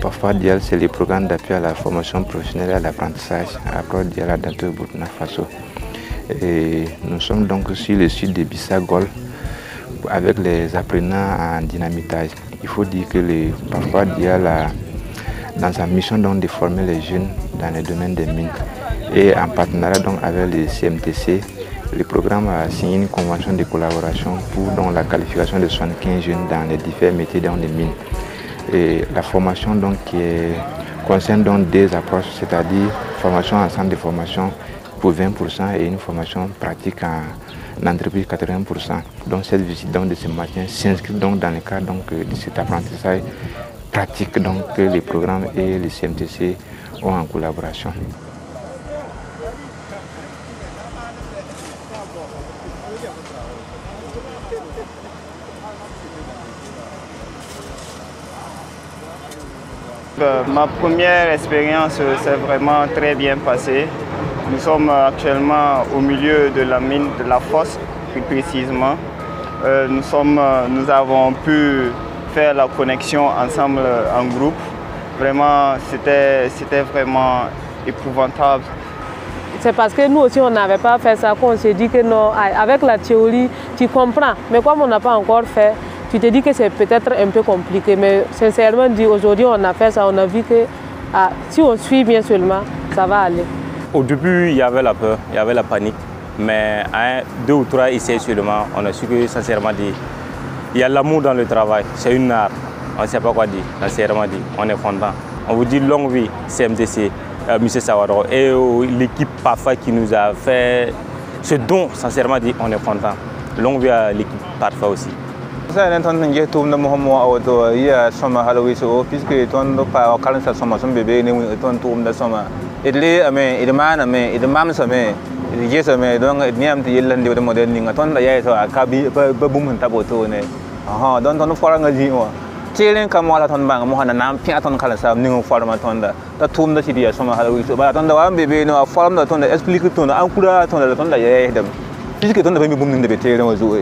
Parfois, Dial, c'est les programmes d'appui à la formation professionnelle et à l'apprentissage à Pro Dial dans le Burkina Faso. Et nous sommes donc sur le site de Bissau avec les apprenants en dynamitage. Il faut dire que parfois Dial a dans sa mission donc, de former les jeunes dans le domaine des mines. Et en partenariat donc, avec le CMTC, le programme a signé une convention de collaboration pour donc, la qualification de 75 jeunes dans les différents métiers dans les mines. Et la formation donc, concerne donc des approches, c'est-à-dire formation en centre de formation pour 20% et une formation pratique en entreprise 80%. Donc cette visite donc, de ce matin s'inscrit donc dans le cadre donc, de cet apprentissage pratique donc, que les programmes et les CMTC ont en collaboration. Ma première expérience s'est vraiment très bien passée. Nous sommes actuellement au milieu de la mine de la fosse, plus précisément. Nous avons pu faire la connexion ensemble en groupe. Vraiment, c'était vraiment épouvantable. C'est parce que nous aussi, on n'avait pas fait ça qu'on s'est dit que non, avec la théorie, tu comprends. Mais comme on n'a pas encore fait, tu te dis que c'est peut-être un peu compliqué. Mais sincèrement, aujourd'hui, on a fait ça, on a vu que si on suit bien seulement, ça va aller. Au début, il y avait la peur, il y avait la panique. Mais à 2 ou 3 essais seulement, on a su que, sincèrement dit, il y a l'amour dans le travail. C'est une art. On ne sait pas quoi dire, sincèrement dit. On est content. On vous dit longue vie, CMTC, M. Sawaro et l'équipe PAFA qui nous a fait ce don, sincèrement dit, on est content. Longue vie à l'équipe PAFA aussi. Ça est en train de tout le monde il y a sommet Halloween puisque ton pas au calendrier sommet son bébé ne ton tout le sommet et les amé et de man amé et de mam sommet yes amé donc ni am ti yelan de modèle ni ton la ya so akabi ba bum ta boto ne ah don ton fora ngaji wa tielen kam wala ton bang mo hana nam pi aton kala sa ni forma ton da tum da sidia sommet Halloween so ba ton da wa bébé no forme da ton da explique ton an kura ton da ton da ya dem puisque ton da be bum ni de tielen wa zo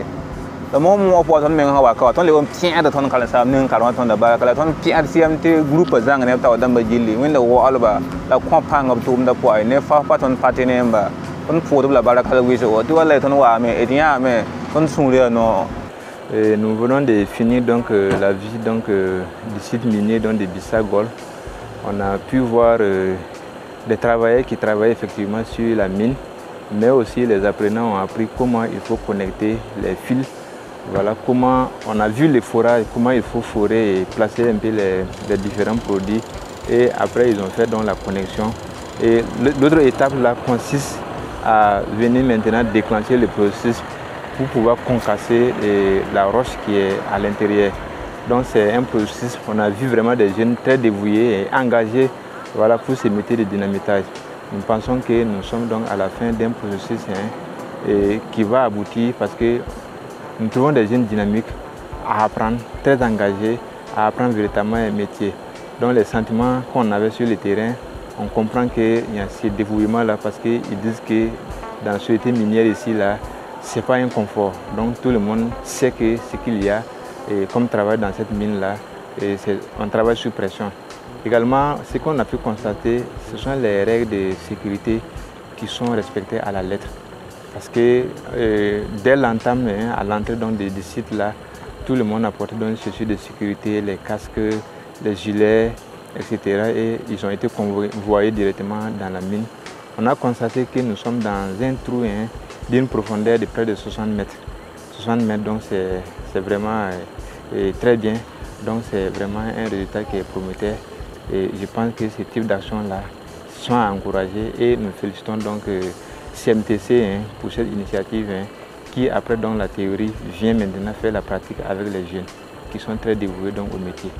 le moment où on a ton les pieds de ton calasa n'un ton de bas ton pied CMT groupe zang ne ta wadamba jilli wenda wo alba la compang of tum da poy ne fa pa ton partenaire ba ton photo la bala kala wiso tu wala ton wa me etia me ton sunle no. Nous venons de finir donc la visite donc du site minier donc de Bissau. On a pu voir des travailleurs qui travaillent effectivement sur la mine, mais aussi les apprenants ont appris comment il faut connecter les fils. Voilà comment on a vu les forages, comment il faut forer et placer un peu les différents produits. Et après, ils ont fait donc la connexion. Et l'autre étape là consiste à venir maintenant déclencher le processus pour pouvoir concasser la roche qui est à l'intérieur. Donc c'est un processus, on a vu vraiment des jeunes très dévoués et engagés voilà, pour ce métier de dynamitage. Nous pensons que nous sommes donc à la fin d'un processus et qui va aboutir parce que nous trouvons des jeunes dynamiques à apprendre, très engagés, à apprendre véritablement un métier. Donc les sentiments qu'on avait sur le terrain, on comprend qu'il y a ce dévouement-là parce qu'ils disent que dans la société minière ici, ce n'est pas un confort. Donc tout le monde sait que ce qu'il y a et comme travail dans cette mine-là, on travaille sous pression. Également, ce qu'on a pu constater, ce sont les règles de sécurité qui sont respectées à la lettre. Parce que dès l'entame, à l'entrée des sites là, tout le monde a porté des chaussures de sécurité, les casques, les gilets, etc. Et ils ont été convoyés directement dans la mine. On a constaté que nous sommes dans un trou d'une profondeur de près de 60 mètres. 60 mètres, donc c'est vraiment très bien. Donc c'est vraiment un résultat qui est prometteur. Et je pense que ce type d'action-là sont à encourager et nous félicitons donc CMTC pour cette initiative qui, après donc, la théorie, vient maintenant faire la pratique avec les jeunes qui sont très dévoués donc, au métier.